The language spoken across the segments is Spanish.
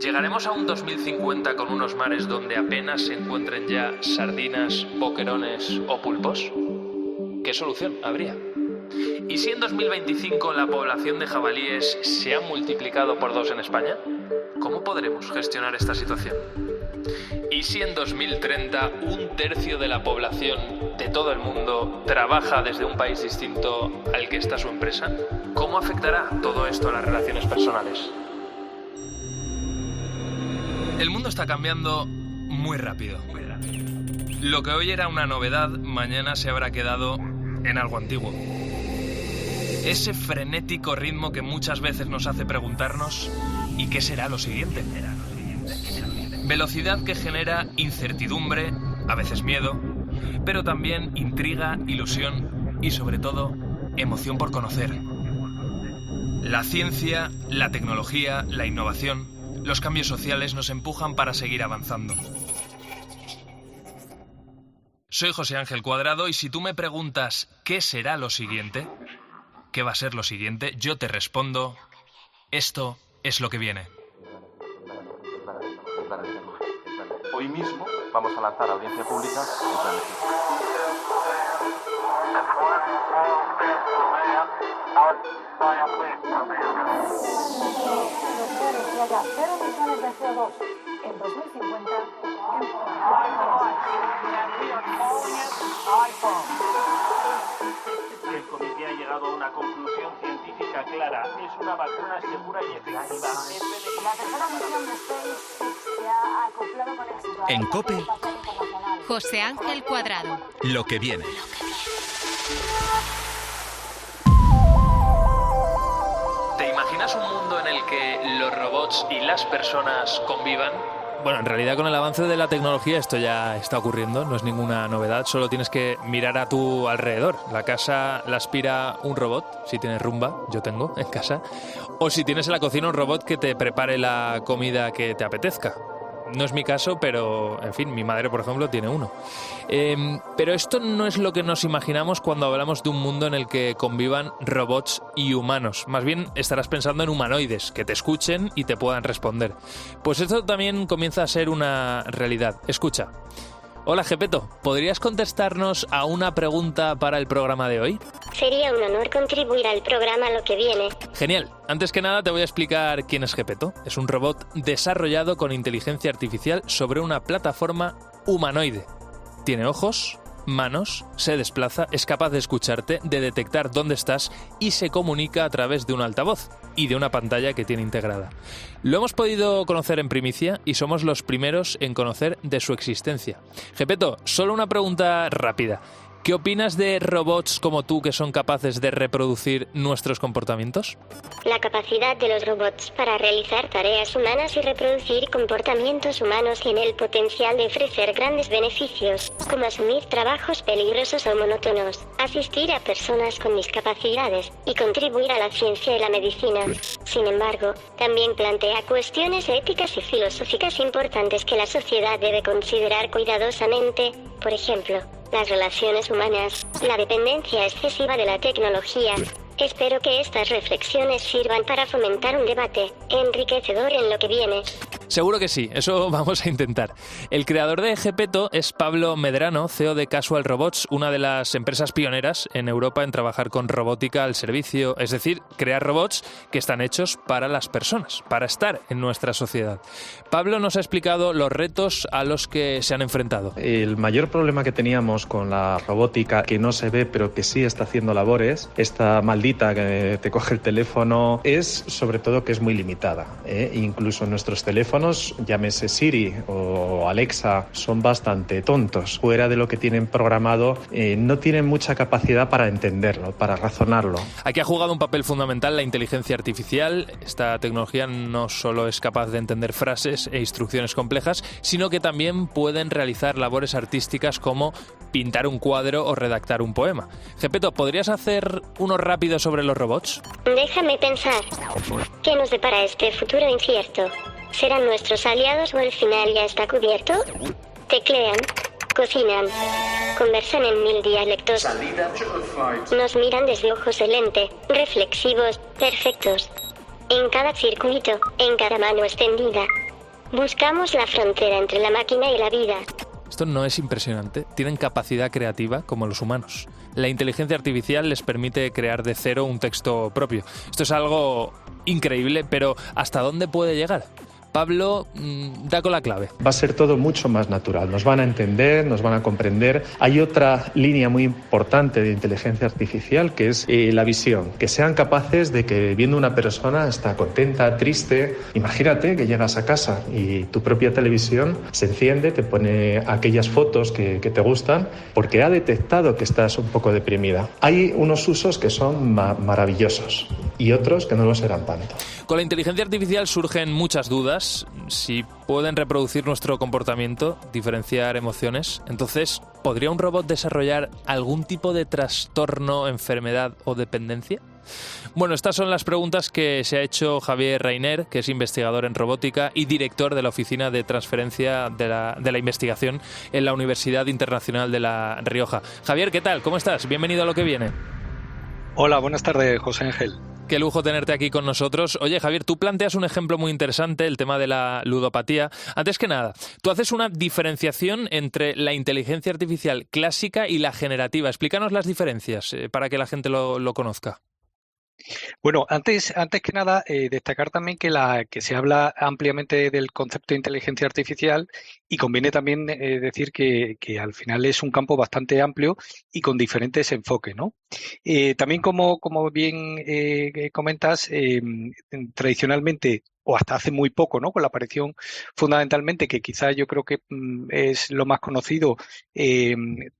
¿Llegaremos a un 2050 con unos mares donde apenas se encuentren ya sardinas, boquerones o pulpos? ¿Qué solución habría? ¿Y si en 2025 la población de jabalíes se ha multiplicado por 2 en España? ¿Cómo podremos gestionar esta situación? ¿Y si en 2030 1/3 de la población de todo el mundo trabaja desde un país distinto al que está su empresa? ¿Cómo afectará todo esto a las relaciones personales? El mundo está cambiando muy rápido. Lo que hoy era una novedad, mañana se habrá quedado en algo antiguo. Ese frenético ritmo que muchas veces nos hace preguntarnos ¿y qué será lo siguiente? Velocidad que genera incertidumbre, a veces miedo, pero también intriga, ilusión y sobre todo emoción por conocer. La ciencia, la tecnología, la innovación, los cambios sociales nos empujan para seguir avanzando. Soy José Ángel Cuadrado y si tú me preguntas ¿qué será lo siguiente? ¿Qué va a ser lo siguiente? Yo te respondo, esto es lo que viene. Hoy mismo vamos a lanzar a audiencia pública el plan de ciencia. Cero emisiones de CO2 en 2050. El comité ha llegado a una conclusión científica clara. Es una vacuna segura y efectiva. La tercera misión de SpaceX se ha acoplado con éxito. En COPE, José Ángel Cuadrado. lo que viene. ¿Te imaginas un mundo en el que los robots y las personas convivan? Bueno, en realidad con el avance de la tecnología esto ya está ocurriendo, no es ninguna novedad, solo tienes que mirar a tu alrededor. La casa la aspira un robot, si tienes Rumba, yo tengo en casa, o si tienes en la cocina un robot que te prepare la comida que te apetezca. No es mi caso, pero, en fin, mi madre, por ejemplo, tiene uno. Pero esto no es lo que nos imaginamos cuando hablamos de un mundo en el que convivan robots y humanos. Más bien estarás pensando en humanoides, que te escuchen y te puedan responder. Pues esto también comienza a ser una realidad. Escucha. Hola, Gepetto, ¿podrías contestarnos a una pregunta para el programa de hoy? Sería un honor contribuir al programa Lo que viene. Genial. Antes que nada te voy a explicar quién es Gepetto. Es un robot desarrollado con inteligencia artificial sobre una plataforma humanoide. Tiene ojos, manos, se desplaza, es capaz de escucharte, de detectar dónde estás y se comunica a través de un altavoz y de una pantalla que tiene integrada. Lo hemos podido conocer en primicia y somos los primeros en conocer de su existencia. Gepetto, solo una pregunta rápida. ¿Qué opinas de robots como tú que son capaces de reproducir nuestros comportamientos? La capacidad de los robots para realizar tareas humanas y reproducir comportamientos humanos tiene el potencial de ofrecer grandes beneficios, como asumir trabajos peligrosos o monótonos, asistir a personas con discapacidades y contribuir a la ciencia y la medicina. Sin embargo, también plantea cuestiones éticas y filosóficas importantes que la sociedad debe considerar cuidadosamente, por ejemplo, las relaciones humanas, la dependencia excesiva de la tecnología. Espero que estas reflexiones sirvan para fomentar un debate enriquecedor en lo que viene. Seguro que sí, eso vamos a intentar. El creador de Gepetto es Pablo Medrano, CEO de Casual Robots, una de las empresas pioneras en Europa en trabajar con robótica al servicio, es decir, crear robots que están hechos para las personas, para estar en nuestra sociedad. Pablo nos ha explicado los retos a los que se han enfrentado. El mayor problema que teníamos con la robótica, que no se ve pero que sí está haciendo labores, esta maldita que te coge el teléfono, es sobre todo que es muy limitada. Incluso nuestros teléfonos, llámese Siri o Alexa, son bastante tontos. Fuera de lo que tienen programado, no tienen mucha capacidad para entenderlo, para razonarlo. Aquí ha jugado un papel fundamental la inteligencia artificial. Esta tecnología no solo es capaz de entender frases e instrucciones complejas, sino que también pueden realizar labores artísticas como pintar un cuadro o redactar un poema. Gepetto, ¿podrías hacer uno rápido sobre los robots? Déjame pensar. ¿Qué nos depara este futuro incierto? ¿Serán nuestros aliados o el final ya está cubierto? Teclean, cocinan, conversan en 1000 dialectos. Nos miran desde ojos de lente, reflexivos, perfectos. En cada circuito, en cada mano extendida. Buscamos la frontera entre la máquina y la vida. Esto no es impresionante. Tienen capacidad creativa como los humanos. La inteligencia artificial les permite crear de cero un texto propio. Esto es algo increíble, pero ¿hasta dónde puede llegar? Pablo, da con la clave. Va a ser todo mucho más natural. Nos van a entender, nos van a comprender. Hay otra línea muy importante de inteligencia artificial que es la visión. Que sean capaces de que viendo una persona está contenta, triste. Imagínate que llegas a casa y tu propia televisión se enciende, te pone aquellas fotos que te gustan porque ha detectado que estás un poco deprimida. Hay unos usos que son maravillosos y otros que no lo serán tanto. Con la inteligencia artificial surgen muchas dudas. Si pueden reproducir nuestro comportamiento, diferenciar emociones, entonces, ¿podría un robot desarrollar algún tipo de trastorno, enfermedad o dependencia? Bueno, estas son las preguntas que se ha hecho Javier Reiner, que es investigador en robótica y director de la Oficina de Transferencia de la Investigación en la Universidad Internacional de La Rioja. Javier, ¿qué tal? ¿Cómo estás? Bienvenido a Lo que viene. Hola, buenas tardes, José Ángel. Qué lujo tenerte aquí con nosotros. Oye, Javier, tú planteas un ejemplo muy interesante, el tema de la ludopatía. Antes que nada, tú haces una diferenciación entre la inteligencia artificial clásica y la generativa. Explícanos las diferencias para que la gente lo conozca. Bueno, antes que nada, destacar también que se habla ampliamente del concepto de inteligencia artificial y conviene también decir que al final es un campo bastante amplio y con diferentes enfoques, ¿no? También, como bien comentas, tradicionalmente o hasta hace muy poco, ¿no? Con la aparición fundamentalmente, que quizás yo creo que es lo más conocido,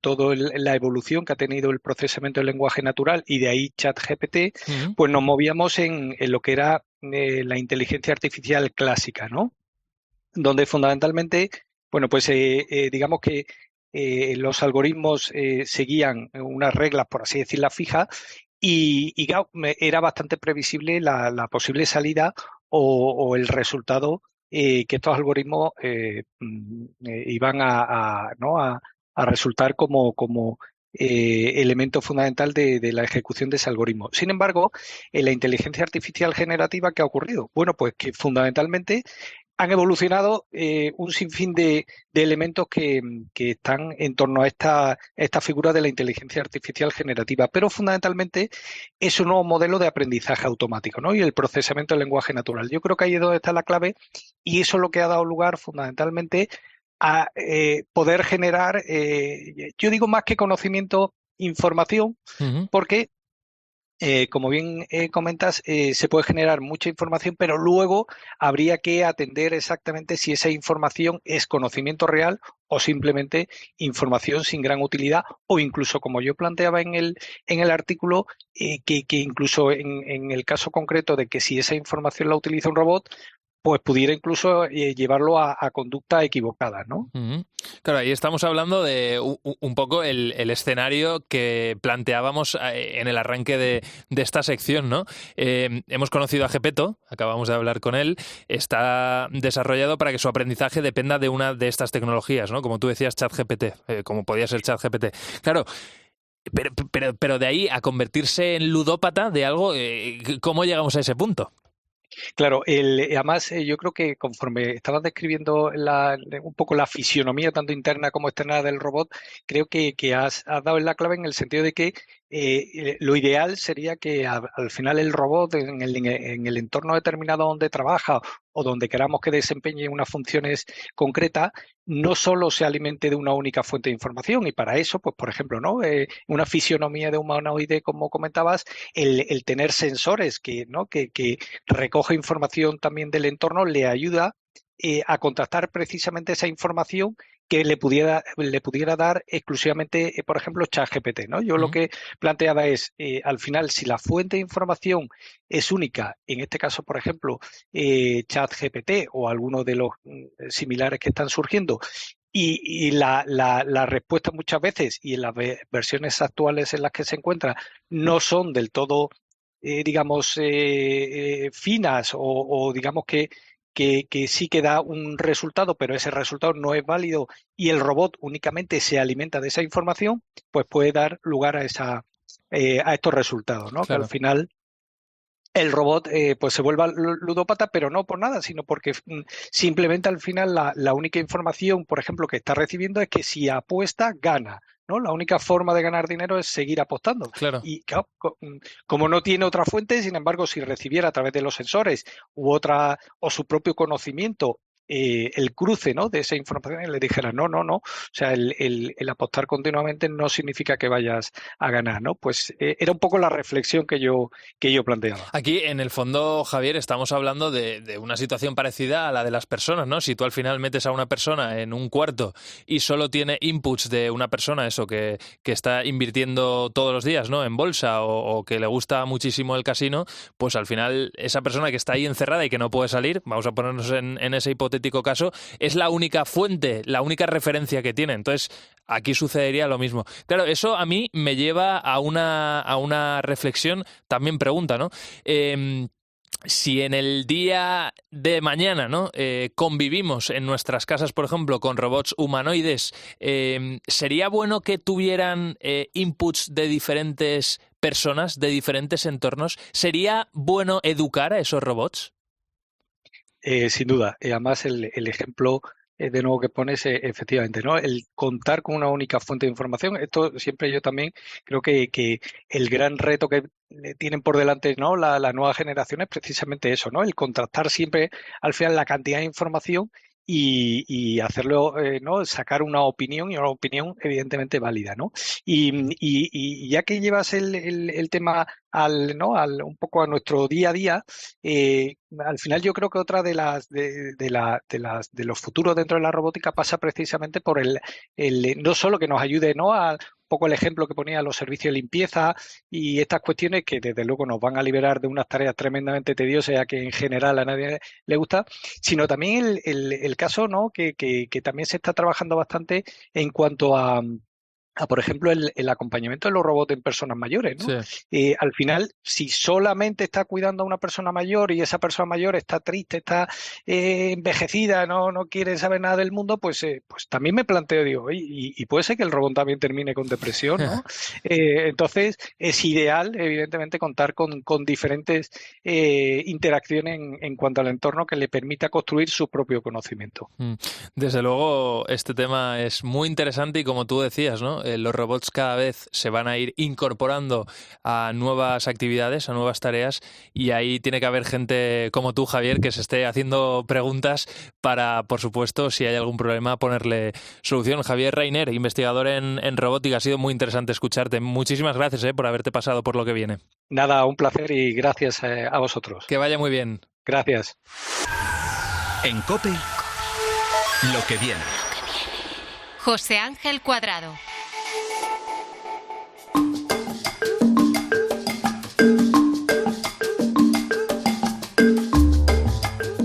toda la evolución que ha tenido el procesamiento del lenguaje natural y de ahí ChatGPT, pues nos movíamos en lo que era la inteligencia artificial clásica, ¿no? Donde fundamentalmente, bueno, pues digamos que los algoritmos seguían unas reglas, por así decirlas, fijas, y claro, era bastante previsible la posible salida o el resultado que estos algoritmos iban a resultar como elemento fundamental de la ejecución de ese algoritmo. Sin embargo, en la inteligencia artificial generativa, ¿qué ha ocurrido? Bueno, pues que fundamentalmente han evolucionado un sinfín de elementos que están en torno a esta figura de la inteligencia artificial generativa, pero fundamentalmente es un nuevo modelo de aprendizaje automático, ¿no? Y el procesamiento del lenguaje natural. Yo creo que ahí es donde está la clave y eso es lo que ha dado lugar fundamentalmente a poder generar, yo digo más que conocimiento, información, porque como bien comentas, se puede generar mucha información, pero luego habría que atender exactamente si esa información es conocimiento real o simplemente información sin gran utilidad, o incluso, como yo planteaba en el artículo, que incluso en el caso concreto de que si esa información la utiliza un robot, pues pudiera incluso llevarlo a conductas equivocadas, ¿no? Claro, ahí estamos hablando de un poco el escenario que planteábamos en el arranque de esta sección, ¿no? Hemos conocido a Gepetto, acabamos de hablar con él, está desarrollado para que su aprendizaje dependa de una de estas tecnologías, ¿no? Como tú decías, ChatGPT, como podía ser ChatGPT. Claro, pero de ahí a convertirse en ludópata de algo, ¿cómo llegamos a ese punto? Claro, además yo creo que conforme estabas describiendo un poco la fisionomía tanto interna como externa del robot, creo que has dado en la clave en el sentido de que lo ideal sería que al final el robot en el entorno determinado donde trabaja o donde queramos que desempeñe unas funciones concretas, no solo se alimente de una única fuente de información y para eso, pues por ejemplo, ¿no? Una fisionomía de humanoide, como comentabas, el tener sensores que recoge información también del entorno le ayuda a contrastar precisamente esa información que le pudiera dar exclusivamente, por ejemplo, ChatGPT, ¿no? Yo lo que planteaba es, al final, si la fuente de información es única, en este caso, por ejemplo, ChatGPT o alguno de los similares que están surgiendo, y la respuesta muchas veces, y en las versiones actuales en las que se encuentra, no son del todo, digamos, finas o digamos que sí que da un resultado, pero ese resultado no es válido y el robot únicamente se alimenta de esa información, pues puede dar lugar a estos resultados, ¿no? Claro. Que al final el robot pues se vuelva ludópata, pero no por nada, sino porque simplemente al final la única información, por ejemplo, que está recibiendo es que si apuesta, gana, ¿no? La única forma de ganar dinero es seguir apostando. Claro. Y claro, como no tiene otra fuente, sin embargo, si recibiera a través de los sensores o su propio conocimiento, el cruce, ¿no?, de esa información, y le dijera no. O sea, el apostar continuamente no significa que vayas a ganar, ¿no? Pues era un poco la reflexión que yo planteaba. Aquí, en el fondo, Javier, estamos hablando de una situación parecida a la de las personas, ¿no? Si tú al final metes a una persona en un cuarto y solo tiene inputs de una persona, eso, que está invirtiendo todos los días, ¿no?, en bolsa o que le gusta muchísimo el casino, pues al final esa persona que está ahí encerrada y que no puede salir, vamos a ponernos en ese hipotético caso, es la única fuente, la única referencia que tiene. Entonces, aquí sucedería lo mismo. Claro, eso a mí me lleva a una reflexión, también pregunta, ¿no? Si en el día de mañana, ¿no?, convivimos en nuestras casas, por ejemplo, con robots humanoides, ¿sería bueno que tuvieran inputs de diferentes personas, de diferentes entornos? ¿Sería bueno educar a esos robots? Sin duda. Además, el ejemplo de nuevo que pones, efectivamente, ¿no? El contar con una única fuente de información. Esto siempre yo también creo que el gran reto que tienen por delante, ¿no?, la nueva generación es precisamente eso, ¿no? El contrastar siempre al final la cantidad de información y hacerlo, ¿no?, sacar una opinión, y una opinión evidentemente válida, ¿no? Y ya que llevas el tema un poco a nuestro día a día, al final yo creo que otra de los futuros dentro de la robótica pasa precisamente por el no solo que nos ayude, ¿no?, a poco el ejemplo que ponía los servicios de limpieza y estas cuestiones que desde luego nos van a liberar de unas tareas tremendamente tediosas, ya que en general a nadie le gusta, sino también el caso, ¿no?, que también se está trabajando bastante en cuanto a por ejemplo, el acompañamiento de los robots en personas mayores, ¿no? Sí. Al final, si solamente está cuidando a una persona mayor y esa persona mayor está triste, está envejecida, no quiere saber nada del mundo, pues también me planteo, digo, y puede ser que el robot también termine con depresión, ¿no? Entonces, es ideal, evidentemente, contar con diferentes interacciones en cuanto al entorno que le permita construir su propio conocimiento. Desde luego, este tema es muy interesante y, como tú decías, ¿no?, los robots cada vez se van a ir incorporando a nuevas actividades, a nuevas tareas, y ahí tiene que haber gente como tú, Javier, que se esté haciendo preguntas para, por supuesto, si hay algún problema, ponerle solución. Javier Reiner, investigador en robótica, ha sido muy interesante escucharte. Muchísimas gracias por haberte pasado por Lo que viene. Nada, un placer y gracias a vosotros. Que vaya muy bien. Gracias. En COPE, Lo que viene. José Ángel Cuadrado.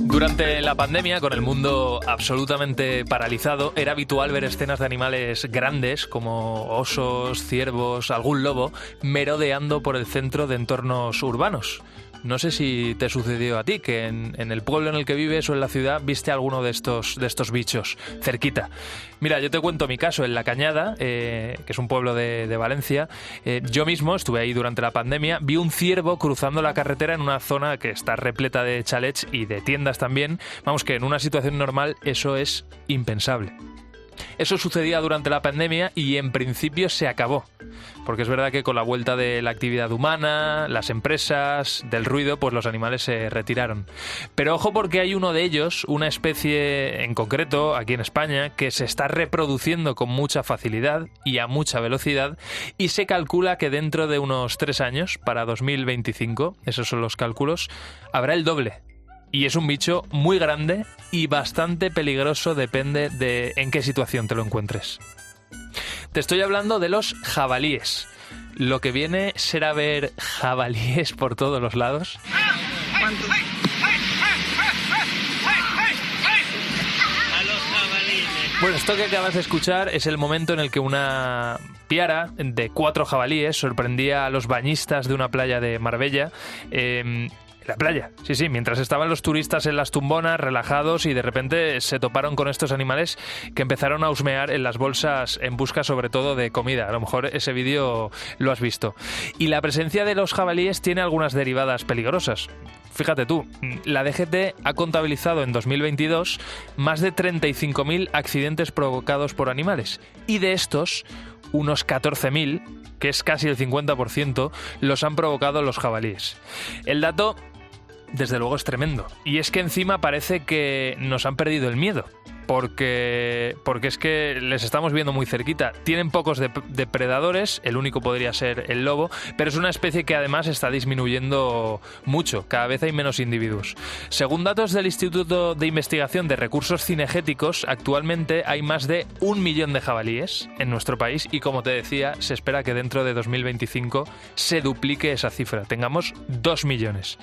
Durante la pandemia, con el mundo absolutamente paralizado, era habitual ver escenas de animales grandes como osos, ciervos, algún lobo, merodeando por el centro de entornos urbanos. No sé si te sucedió a ti, que en el pueblo en el que vives o en la ciudad viste alguno de estos bichos cerquita. Mira, yo te cuento mi caso en La Cañada, que es un pueblo de Valencia. Yo mismo estuve ahí durante la pandemia, vi un ciervo cruzando la carretera en una zona que está repleta de chalets y de tiendas también. Vamos, que en una situación normal eso es impensable. Eso sucedía durante la pandemia y en principio se acabó, porque es verdad que con la vuelta de la actividad humana, las empresas, del ruido, pues los animales se retiraron. Pero ojo, porque hay uno de ellos, una especie en concreto aquí en España, que se está reproduciendo con mucha facilidad y a mucha velocidad, y se calcula que dentro de unos 3 años, para 2025, esos son los cálculos, habrá el doble. Y es un bicho muy grande y bastante peligroso, depende de en qué situación te lo encuentres. Te estoy hablando de los jabalíes. Lo que viene será ver jabalíes por todos los lados. Bueno, esto que acabas de escuchar es el momento en el que una piara de 4 jabalíes sorprendía a los bañistas de una playa de Marbella. la playa. Sí, mientras estaban los turistas en las tumbonas, relajados, y de repente se toparon con estos animales que empezaron a husmear en las bolsas en busca sobre todo de comida. A lo mejor ese vídeo lo has visto. Y la presencia de los jabalíes tiene algunas derivadas peligrosas. Fíjate tú, la DGT ha contabilizado en 2022 más de 35.000 accidentes provocados por animales. Y de estos, unos 14.000, que es casi el 50%, los han provocado los jabalíes. El dato, desde luego, es tremendo. Y es que encima parece que nos han perdido el miedo. Porque es que les estamos viendo muy cerquita. Tienen pocos depredadores, el único podría ser el lobo, pero es una especie que además está disminuyendo mucho, cada vez hay menos individuos. Según datos del Instituto de Investigación de Recursos Cinegéticos, actualmente hay más de 1 millón de jabalíes en nuestro país y, como te decía, se espera que dentro de 2025 se duplique esa cifra, tengamos 2 millones.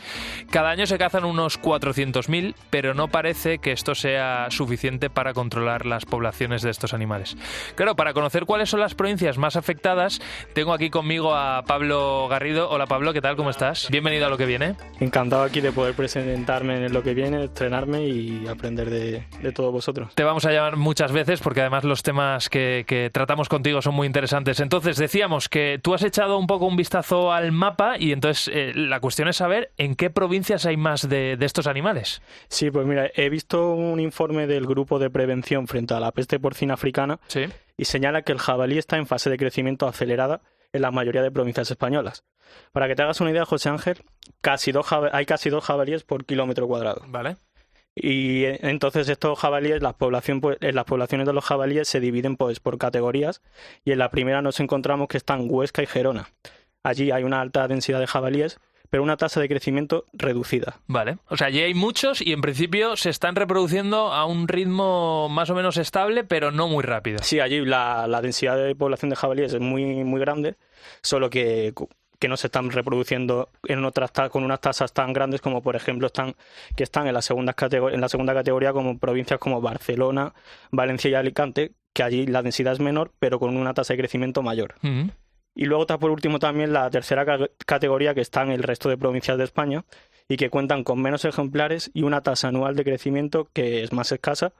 Cada año se cazan unos 400.000, pero no parece que esto sea suficiente para controlar las poblaciones de estos animales. Claro, para conocer cuáles son las provincias más afectadas, tengo aquí conmigo a Pablo Garrido. Hola Pablo, ¿qué tal? ¿Cómo estás? Bienvenido a Lo que Viene. Encantado aquí de poder presentarme en Lo que Viene, estrenarme y aprender de todos vosotros. Te vamos a llamar muchas veces porque además los temas que tratamos contigo son muy interesantes. Entonces decíamos que tú has echado un poco un vistazo al mapa y entonces la cuestión es saber en qué provincias hay más de estos animales. Sí, pues mira, he visto un informe del Grupo de Prevención frente a la peste porcina africana. Sí. Y señala que el jabalí está en fase de crecimiento acelerada en la mayoría de provincias españolas. Para que te hagas una idea, José Ángel, hay casi 2 jabalíes por kilómetro cuadrado. Vale. Y entonces estos jabalíes, las poblaciones de los jabalíes se dividen pues por categorías, y en la primera nos encontramos que están Huesca y Gerona. Allí hay una alta densidad de jabalíes, pero una tasa de crecimiento reducida. Vale, o sea, allí hay muchos y en principio se están reproduciendo a un ritmo más o menos estable, pero no muy rápido. Sí, allí la densidad de población de jabalíes es muy, muy grande, solo que no se están reproduciendo con unas tasas tan grandes como, por ejemplo, están en la segunda categoría como provincias como Barcelona, Valencia y Alicante, que allí la densidad es menor, pero con una tasa de crecimiento mayor. Uh-huh. Y luego está por último también la tercera categoría, que está en el resto de provincias de España y que cuentan con menos ejemplares y una tasa anual de crecimiento que es más escasa.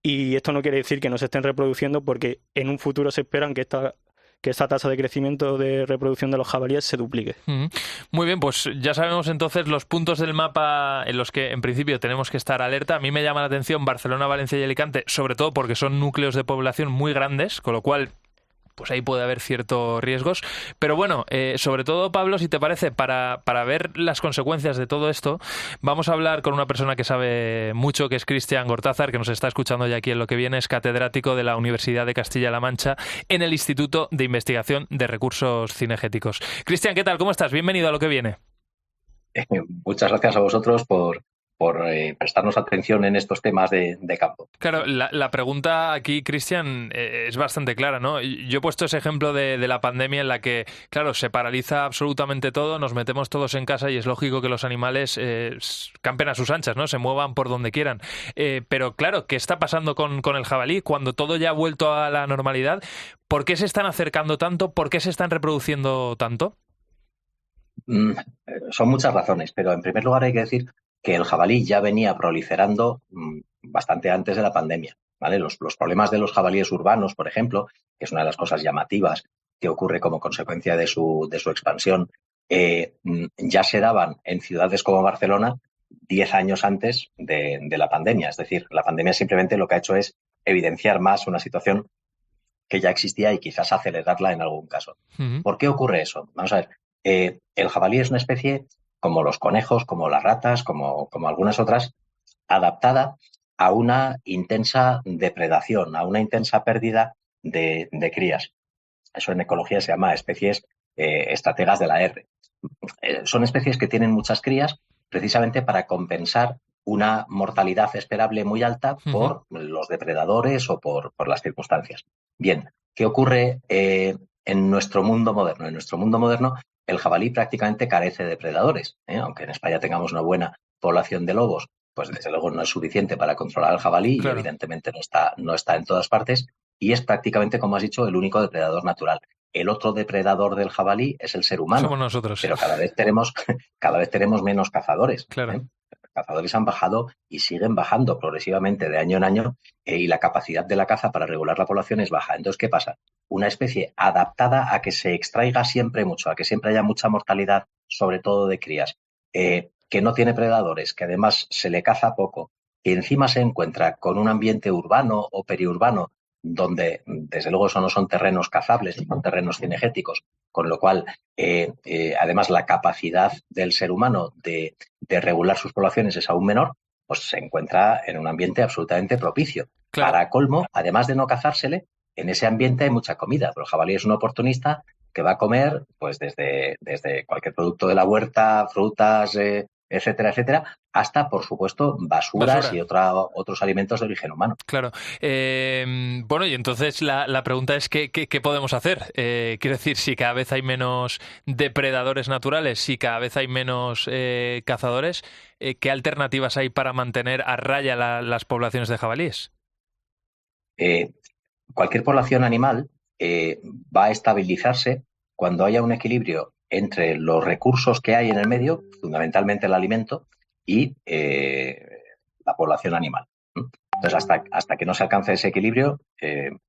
Y esto no quiere decir que no se estén reproduciendo, porque en un futuro se esperan que esta tasa de crecimiento de reproducción de los jabalíes se duplique. Muy bien, pues ya sabemos entonces los puntos del mapa en los que en principio tenemos que estar alerta. A mí me llama la atención Barcelona, Valencia y Alicante, sobre todo porque son núcleos de población muy grandes, con lo cual pues ahí puede haber ciertos riesgos. Pero bueno, sobre todo, Pablo, si te parece, para ver las consecuencias de todo esto, vamos a hablar con una persona que sabe mucho, que es Cristian Gortázar, que nos está escuchando ya aquí en Lo que Viene. Es catedrático de la Universidad de Castilla-La Mancha en el Instituto de Investigación de Recursos Cinegéticos. Cristian, ¿qué tal? ¿Cómo estás? Bienvenido a Lo que Viene. Muchas gracias a vosotros por prestarnos atención en estos temas de campo. Claro, la pregunta aquí, Cristian, es bastante clara, ¿no? Yo he puesto ese ejemplo de la pandemia en la que, claro, se paraliza absolutamente todo, nos metemos todos en casa y es lógico que los animales campen a sus anchas, ¿no? Se muevan por donde quieran. Pero claro, ¿qué está pasando con el jabalí cuando todo ya ha vuelto a la normalidad? ¿Por qué se están acercando tanto? ¿Por qué se están reproduciendo tanto? Son muchas razones, pero en primer lugar hay que decir que el jabalí ya venía proliferando bastante antes de la pandemia, ¿vale? Los problemas de los jabalíes urbanos, por ejemplo, que es una de las cosas llamativas que ocurre como consecuencia de su expansión, ya se daban en ciudades como Barcelona 10 años antes de la pandemia. Es decir, la pandemia simplemente lo que ha hecho es evidenciar más una situación que ya existía y quizás acelerarla en algún caso. Uh-huh. ¿Por qué ocurre eso? Vamos a ver, el jabalí es una especie, como los conejos, como las ratas, como algunas otras, adaptada a una intensa depredación, a una intensa pérdida de crías. Eso en ecología se llama especies estrategas de la R. Son especies que tienen muchas crías precisamente para compensar una mortalidad esperable muy alta por los depredadores o por las circunstancias. Bien, ¿qué ocurre en nuestro mundo moderno? En nuestro mundo moderno, el jabalí prácticamente carece de predadores, aunque en España tengamos una buena población de lobos, pues desde luego no es suficiente para controlar al jabalí. Claro. Y evidentemente no está en todas partes y es prácticamente, como has dicho, el único depredador natural. el otro depredador del jabalí es el ser humano. Somos nosotros. Pero cada vez tenemos menos cazadores. Claro. Los cazadores han bajado y siguen bajando progresivamente de año en año, y la capacidad de la caza para regular la población es baja. Entonces, ¿qué pasa? Una especie adaptada a que se extraiga siempre mucho, a que siempre haya mucha mortalidad, sobre todo de crías, que no tiene predadores, que además se le caza poco, que encima se encuentra con un ambiente urbano o periurbano donde, desde luego, eso no son terrenos cazables, son terrenos cinegéticos, con lo cual, además, la capacidad del ser humano de regular sus poblaciones es aún menor, pues se encuentra en un ambiente absolutamente propicio. Claro. Para colmo, además de no cazársele, en ese ambiente hay mucha comida, pero el jabalí es un oportunista que va a comer pues desde cualquier producto de la huerta, frutas, etcétera, etcétera, hasta, por supuesto, basuras y otros alimentos de origen humano. Claro. Bueno, y entonces la pregunta es ¿qué podemos hacer? Quiero decir, si cada vez hay menos depredadores naturales, si cada vez hay menos cazadores, ¿qué alternativas hay para mantener a raya las poblaciones de jabalíes? Cualquier población animal va a estabilizarse cuando haya un equilibrio entre los recursos que hay en el medio, fundamentalmente el alimento, y la población animal. Entonces, hasta que no se alcance ese equilibrio,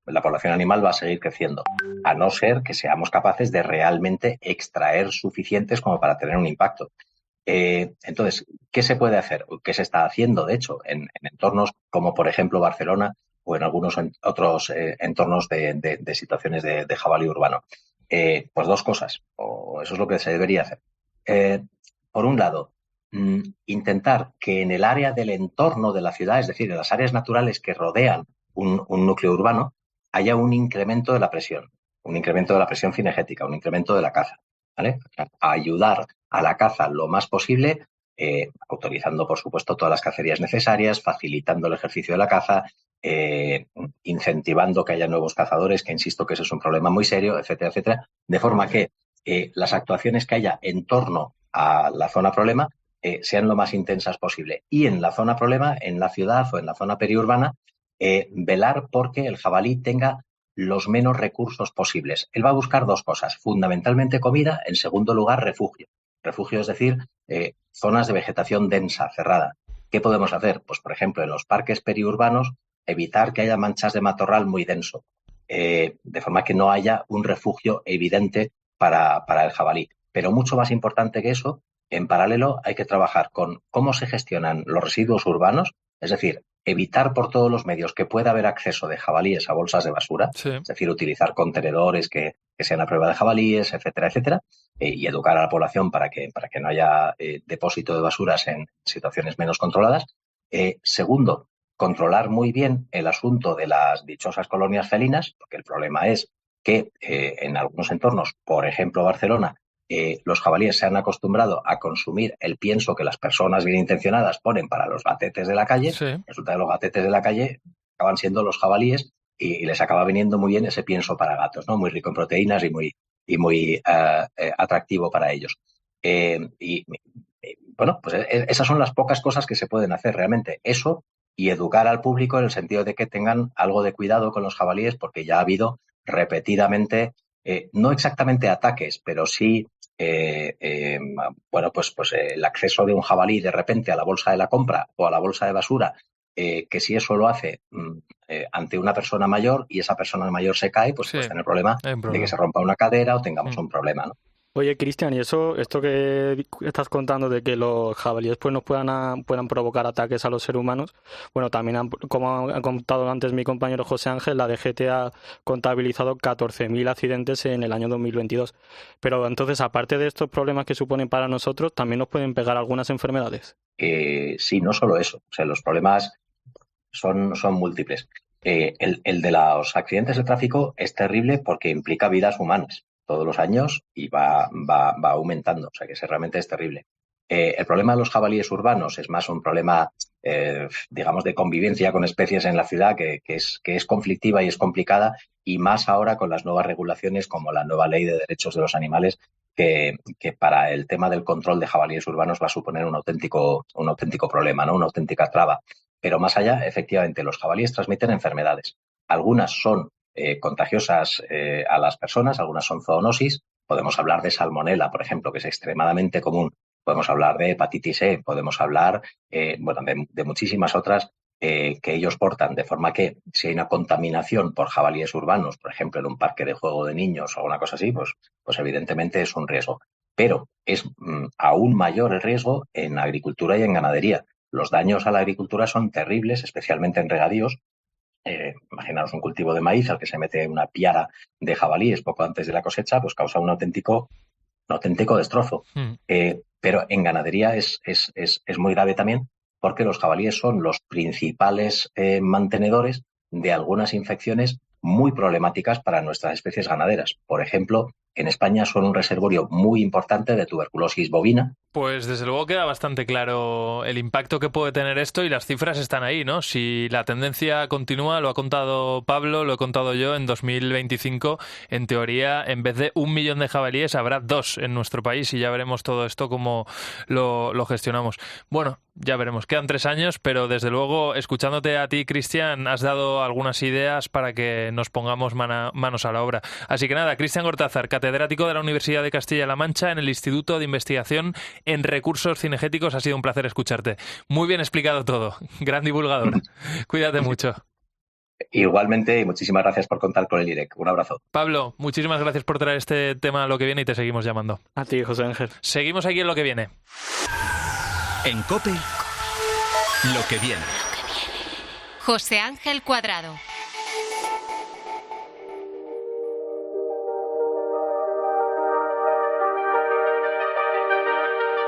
la población animal va a seguir creciendo, a no ser que seamos capaces de realmente extraer suficientes como para tener un impacto. Entonces, ¿qué se puede hacer? ¿Qué se está haciendo, de hecho, en entornos como, por ejemplo, Barcelona o en algunos otros entornos de situaciones de jabalí urbano? Pues dos cosas, o eso es lo que se debería hacer. Por un lado, intentar que en el área del entorno de la ciudad, es decir, en las áreas naturales que rodean un núcleo urbano, haya un incremento de la presión cinegética, un incremento de la caza, ¿vale? A ayudar a la caza lo más posible, autorizando, por supuesto, todas las cacerías necesarias, facilitando el ejercicio de la caza, incentivando que haya nuevos cazadores, que insisto que eso es un problema muy serio, etcétera, etcétera, de forma que las actuaciones que haya en torno a la zona problema sean lo más intensas posible. Y en la zona problema, en la ciudad o en la zona periurbana, velar porque el jabalí tenga los menos recursos posibles. Él va a buscar dos cosas, fundamentalmente comida, en segundo lugar refugio. Refugio, es decir, zonas de vegetación densa, cerrada. ¿Qué podemos hacer? Pues, por ejemplo, en los parques periurbanos, evitar que haya manchas de matorral muy denso, de forma que no haya un refugio evidente para el jabalí. Pero mucho más importante que eso, en paralelo hay que trabajar con cómo se gestionan los residuos urbanos, es decir, evitar por todos los medios que pueda haber acceso de jabalíes a bolsas de basura, sí. Es decir, utilizar contenedores que sean a prueba de jabalíes, etcétera, etcétera, y educar a la población para que no haya depósito de basuras en situaciones menos controladas. Segundo, controlar muy bien el asunto de las dichosas colonias felinas, porque el problema es que en algunos entornos, por ejemplo Barcelona, los jabalíes se han acostumbrado a consumir el pienso que las personas bien intencionadas ponen para los gatetes de la calle. Sí. Resulta que los gatetes de la calle acaban siendo los jabalíes y les acaba viniendo muy bien ese pienso para gatos, ¿no? Muy rico en proteínas y muy atractivo para ellos. Bueno, pues esas son las pocas cosas que se pueden hacer realmente. Eso y educar al público en el sentido de que tengan algo de cuidado con los jabalíes, porque ya ha habido repetidamente, no exactamente ataques, pero sí, bueno, pues el acceso de un jabalí de repente a la bolsa de la compra o a la bolsa de basura, que si eso lo hace ante una persona mayor y esa persona mayor se cae, pues tener el problema de que se rompa una cadera o tengamos un problema, ¿no? Oye, Cristian, y esto que estás contando de que los jabalíes pues nos puedan provocar ataques a los seres humanos, bueno, también como ha contado antes mi compañero José Ángel, la DGT ha contabilizado 14.000 accidentes en el año 2022. Pero entonces, aparte de estos problemas que suponen para nosotros, ¿también nos pueden pegar algunas enfermedades? Sí, no solo eso. O sea, los problemas son múltiples. El de los accidentes de tráfico es terrible porque implica vidas humanas todos los años y va aumentando, o sea que realmente es terrible. El problema de los jabalíes urbanos es más un problema, digamos, de convivencia con especies en la ciudad que es conflictiva y es complicada, y más ahora con las nuevas regulaciones como la nueva Ley de Derechos de los Animales, que para el tema del control de jabalíes urbanos va a suponer un auténtico problema, ¿no? Una auténtica traba. Pero más allá, efectivamente, los jabalíes transmiten enfermedades. Algunas son contagiosas a las personas, algunas son zoonosis. Podemos hablar de salmonela, por ejemplo, que es extremadamente común. Podemos hablar de hepatitis E, podemos hablar de muchísimas otras que ellos portan, de forma que si hay una contaminación por jabalíes urbanos, por ejemplo, en un parque de juego de niños o alguna cosa así, pues evidentemente es un riesgo. Pero es aún mayor el riesgo en agricultura y en ganadería. Los daños a la agricultura son terribles, especialmente en regadíos. Imaginaros un cultivo de maíz al que se mete una piara de jabalíes poco antes de la cosecha, pues causa un auténtico destrozo. Pero en ganadería es muy grave también, porque los jabalíes son los principales mantenedores de algunas infecciones muy problemáticas para nuestras especies ganaderas. Por ejemplo, en España son un reservorio muy importante de tuberculosis bovina. Pues desde luego queda bastante claro el impacto que puede tener esto y las cifras están ahí, ¿no? Si la tendencia continúa, lo ha contado Pablo, lo he contado yo, en 2025, en teoría, en vez de 1 millón de jabalíes, habrá 2 en nuestro país y ya veremos todo esto cómo lo gestionamos. Bueno, ya veremos, quedan 3 años, pero desde luego, escuchándote a ti, Cristian, has dado algunas ideas para que nos pongamos manos a la obra. Así que nada, Cristian Gortázar, catedrático de la Universidad de Castilla-La Mancha en el Instituto de Investigación en Recursos Cinegéticos, ha sido un placer escucharte. Muy bien explicado todo, gran divulgador. Cuídate mucho. Igualmente, y muchísimas gracias por contar con el IREC. Un abrazo. Pablo, muchísimas gracias por traer este tema a Lo que viene y te seguimos llamando. A ti, José Ángel. Seguimos aquí en Lo que viene. En COPE, Lo que viene. José Ángel Cuadrado.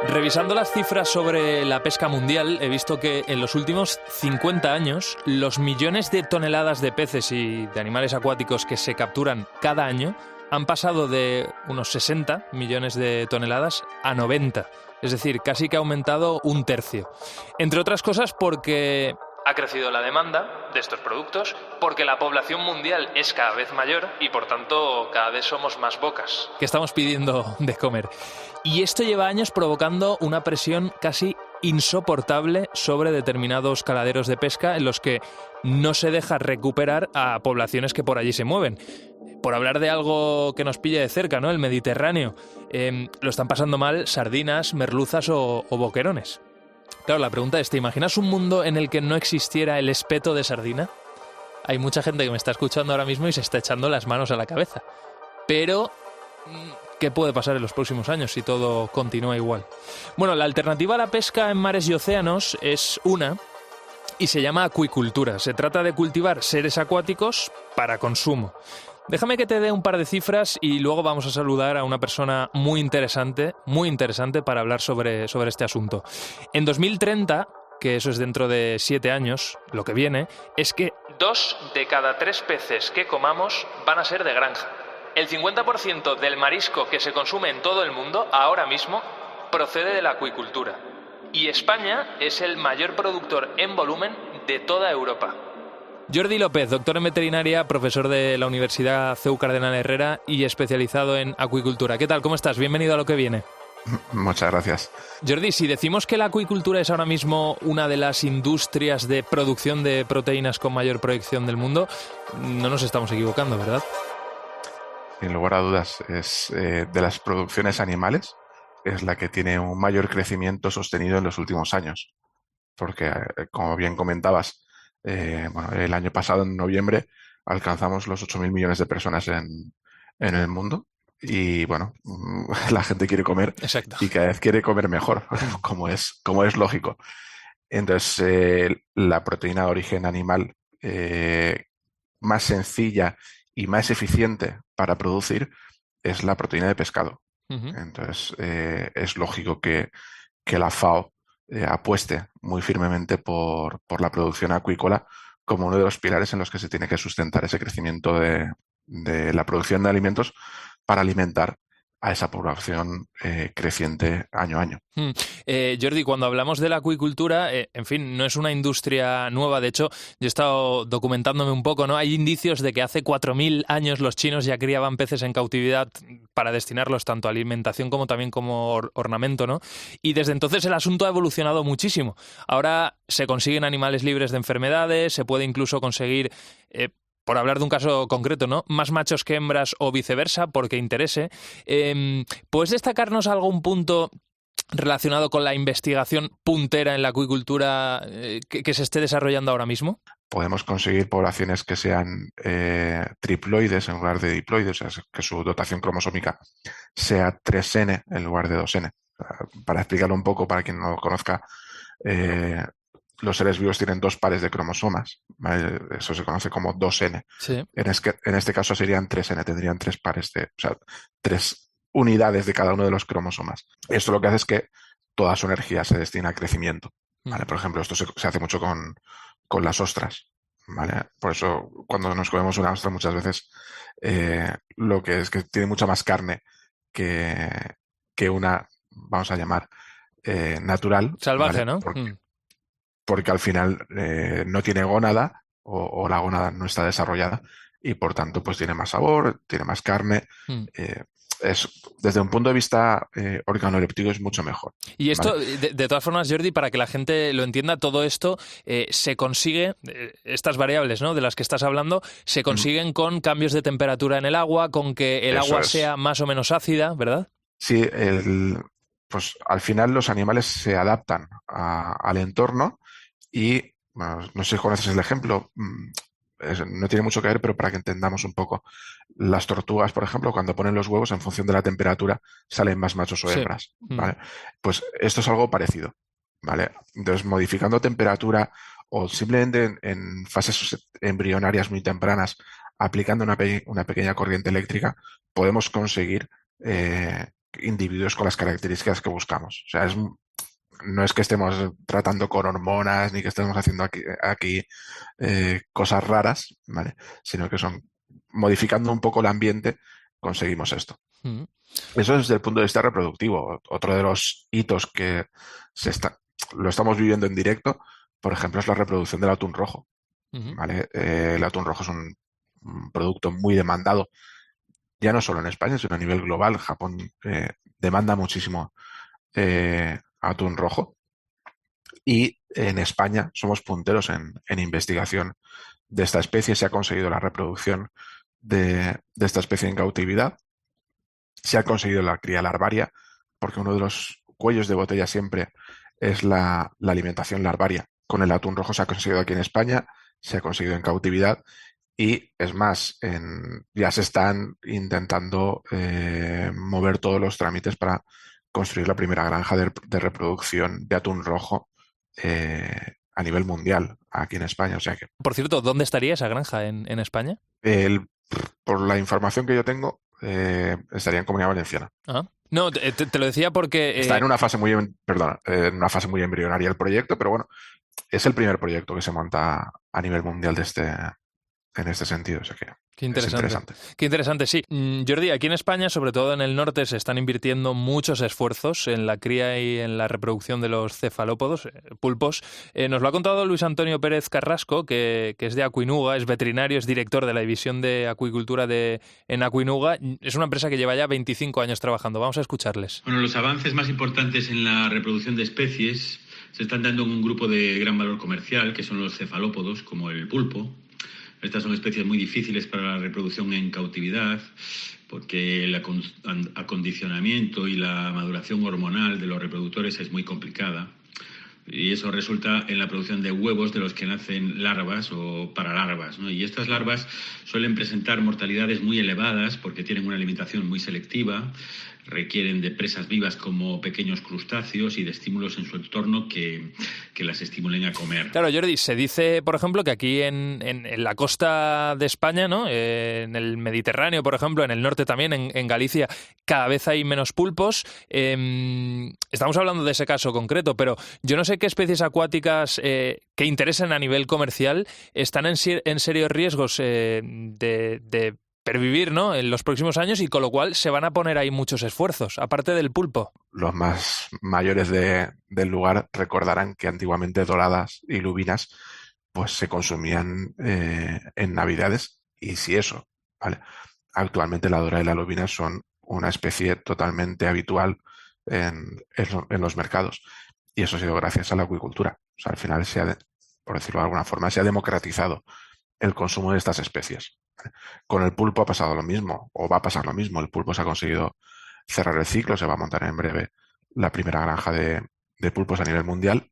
Revisando las cifras sobre la pesca mundial, he visto que en los últimos 50 años los millones de toneladas de peces y de animales acuáticos que se capturan cada año han pasado de unos 60 millones de toneladas a 90. Es decir, casi que ha aumentado un tercio. Entre otras cosas porque ha crecido la demanda de estos productos, porque la población mundial es cada vez mayor y por tanto cada vez somos más bocas que estamos pidiendo de comer. Y esto lleva años provocando una presión casi insoportable sobre determinados caladeros de pesca en los que no se deja recuperar a poblaciones que por allí se mueven. Por hablar de algo que nos pilla de cerca, ¿no? El Mediterráneo. Lo están pasando mal sardinas, merluzas o boquerones. Claro, la pregunta es, ¿te imaginas un mundo en el que no existiera el espeto de sardina? Hay mucha gente que me está escuchando ahora mismo y se está echando las manos a la cabeza. Pero ¿qué puede pasar en los próximos años si todo continúa igual? Bueno, la alternativa a la pesca en mares y océanos es una y se llama acuicultura. Se trata de cultivar seres acuáticos para consumo. Déjame que te dé un par de cifras y luego vamos a saludar a una persona muy interesante para hablar sobre este asunto. En 2030, que eso es dentro de 7 años, lo que viene, es que 2 de cada 3 peces que comamos van a ser de granja. El 50% del marisco que se consume en todo el mundo, ahora mismo, procede de la acuicultura. Y España es el mayor productor en volumen de toda Europa. Jordi López, doctor en veterinaria, profesor de la Universidad CEU Cardenal Herrera y especializado en acuicultura. ¿Qué tal? ¿Cómo estás? Bienvenido a Lo que viene. Muchas gracias. Jordi, si decimos que la acuicultura es ahora mismo una de las industrias de producción de proteínas con mayor proyección del mundo, no nos estamos equivocando, ¿verdad? Sin lugar a dudas, es de las producciones animales, es la que tiene un mayor crecimiento sostenido en los últimos años. Porque, como bien comentabas, el año pasado, en noviembre, alcanzamos los 8.000 millones de personas en el mundo y, bueno, la gente quiere comer. Exacto. Y cada vez quiere comer mejor, como es lógico. Entonces, la proteína de origen animal más sencilla y más eficiente para producir es la proteína de pescado. Uh-huh. Entonces, es lógico que la FAO apueste muy firmemente por la producción acuícola como uno de los pilares en los que se tiene que sustentar ese crecimiento de la producción de alimentos para alimentar a esa población creciente año a año. Jordi, cuando hablamos de la acuicultura, en fin, no es una industria nueva. De hecho, yo he estado documentándome un poco, ¿no? Hay indicios de que hace 4.000 años los chinos ya criaban peces en cautividad para destinarlos tanto a alimentación como también como ornamento, ¿no? Y desde entonces el asunto ha evolucionado muchísimo. Ahora se consiguen animales libres de enfermedades, se puede incluso conseguir por hablar de un caso concreto, ¿no? Más machos que hembras o viceversa, porque interese. ¿Puedes destacarnos algún punto relacionado con la investigación puntera en la acuicultura que se esté desarrollando ahora mismo? Podemos conseguir poblaciones que sean triploides en lugar de diploides, o sea, que su dotación cromosómica sea 3N en lugar de 2N. Para explicarlo un poco, para quien no lo conozca, los seres vivos tienen 2 pares de cromosomas, ¿vale? Eso se conoce como 2N. Sí. En este caso serían 3N, tendrían 3 pares o sea, 3 unidades de cada uno de los cromosomas. Esto lo que hace es que toda su energía se destina a crecimiento, ¿vale? Por ejemplo, esto se hace mucho con las ostras, ¿vale? Por eso cuando nos comemos una ostra muchas veces lo que es que tiene mucha más carne que una, vamos a llamar, natural. Salvaje, ¿vale? ¿no? Porque al final no tiene gónada o la gónada no está desarrollada y por tanto pues tiene más sabor, tiene más carne. Desde un punto de vista organoléptico es mucho mejor. Y esto, ¿vale? de todas formas, Jordi, para que la gente lo entienda, todo esto se consigue, estas variables, ¿no?, de las que estás hablando, se consiguen con cambios de temperatura en el agua, con que el agua sea más o menos ácida, ¿verdad? Sí, pues al final los animales se adaptan al entorno y, bueno, no sé si conoces el ejemplo, no tiene mucho que ver, pero para que entendamos un poco. Las tortugas, por ejemplo, cuando ponen los huevos, en función de la temperatura, salen más machos o hembras, ¿vale? Pues esto es algo parecido, ¿vale? Entonces, modificando temperatura o simplemente en fases embrionarias muy tempranas, aplicando una pequeña corriente eléctrica, podemos conseguir individuos con las características que buscamos. O sea, no es que estemos tratando con hormonas ni que estemos haciendo aquí cosas raras, ¿vale? Sino que son modificando un poco el ambiente conseguimos esto. Eso desde el punto de vista reproductivo. Otro de los hitos que lo estamos viviendo en directo, por ejemplo, es la reproducción del atún rojo, ¿vale? El atún rojo es un producto muy demandado, ya no solo en España, sino a nivel global. Japón demanda muchísimo atún rojo y en España somos punteros en investigación de esta especie. Se ha conseguido la reproducción de esta especie en cautividad, se ha conseguido la cría larvaria, porque uno de los cuellos de botella siempre es la alimentación larvaria. Con el atún rojo se ha conseguido aquí en España, se ha conseguido en cautividad y es más, ya se están intentando mover todos los trámites para construir la primera granja de reproducción de atún rojo a nivel mundial aquí en España. O sea que, por cierto, ¿dónde estaría esa granja en España? Por la información que yo tengo, estaría en Comunidad Valenciana. No, te lo decía porque... Está en una fase en una fase muy embrionaria el proyecto, pero bueno, es el primer proyecto que se monta a nivel mundial en este sentido. O sea que Qué interesante. Qué interesante, sí. Jordi, aquí en España, sobre todo en el norte, se están invirtiendo muchos esfuerzos en la cría y en la reproducción de los cefalópodos, pulpos. Nos lo ha contado Luis Antonio Pérez Carrasco, que es de Acuinuga, es veterinario, es director de la división de acuicultura en Acuinuga. Es una empresa que lleva ya 25 años trabajando. Vamos a escucharles. Bueno, los avances más importantes en la reproducción de especies se están dando en un grupo de gran valor comercial, que son los cefalópodos, como el pulpo. Estas son especies muy difíciles para la reproducción en cautividad, porque el acondicionamiento y la maduración hormonal de los reproductores es muy complicada. Y eso resulta en la producción de huevos de los que nacen larvas o paralarvas, ¿no? Y estas larvas suelen presentar mortalidades muy elevadas porque tienen una alimentación muy selectiva, requieren de presas vivas como pequeños crustáceos y de estímulos en su entorno que las estimulen a comer. Claro, Jordi, se dice, por ejemplo, que aquí en la costa de España, ¿no?, en el Mediterráneo, por ejemplo, en el norte también, en Galicia, cada vez hay menos pulpos. Estamos hablando de ese caso concreto, pero yo no sé qué especies acuáticas que interesen a nivel comercial están en serios riesgos de pervivir, ¿no?, en los próximos años, y con lo cual se van a poner ahí muchos esfuerzos, aparte del pulpo. Los más mayores del lugar recordarán que antiguamente doradas y lubinas pues se consumían en Navidades, y si eso, ¿vale? Actualmente la dorada y la lubina son una especie totalmente habitual en los mercados, y eso ha sido gracias a la acuicultura. O sea, al final por decirlo de alguna forma, se ha democratizado el consumo de estas especies. Con el pulpo ha pasado lo mismo, o va a pasar lo mismo. El pulpo se ha conseguido cerrar el ciclo, se va a montar en breve la primera granja de pulpos a nivel mundial,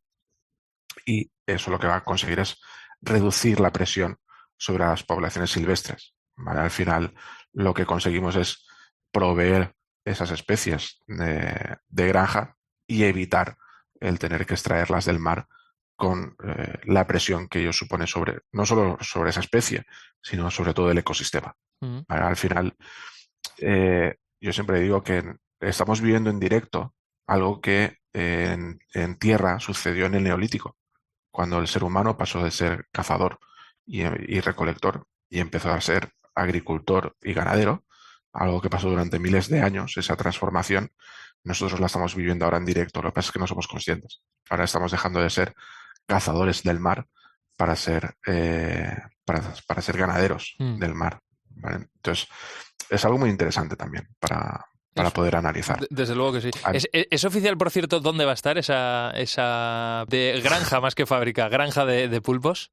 y eso lo que va a conseguir es reducir la presión sobre las poblaciones silvestres, ¿vale? Al final lo que conseguimos es proveer esas especies de granja y evitar el tener que extraerlas del mar con la presión que ello supone sobre, no solo sobre esa especie, sino sobre todo el ecosistema. ¿Vale? Al final, yo siempre digo que estamos viviendo en directo algo que en tierra sucedió en el Neolítico, cuando el ser humano pasó de ser cazador y recolector y empezó a ser agricultor y ganadero, algo que pasó durante miles de años, esa transformación. Nosotros la estamos viviendo ahora en directo, lo que pasa es que no somos conscientes. Ahora estamos dejando de ser cazadores del mar para ser ganaderos del mar, ¿vale? Entonces, es algo muy interesante también para poder analizar. Desde luego que sí. ¿Es oficial, por cierto, dónde va a estar esa de granja más que fábrica, granja de pulpos?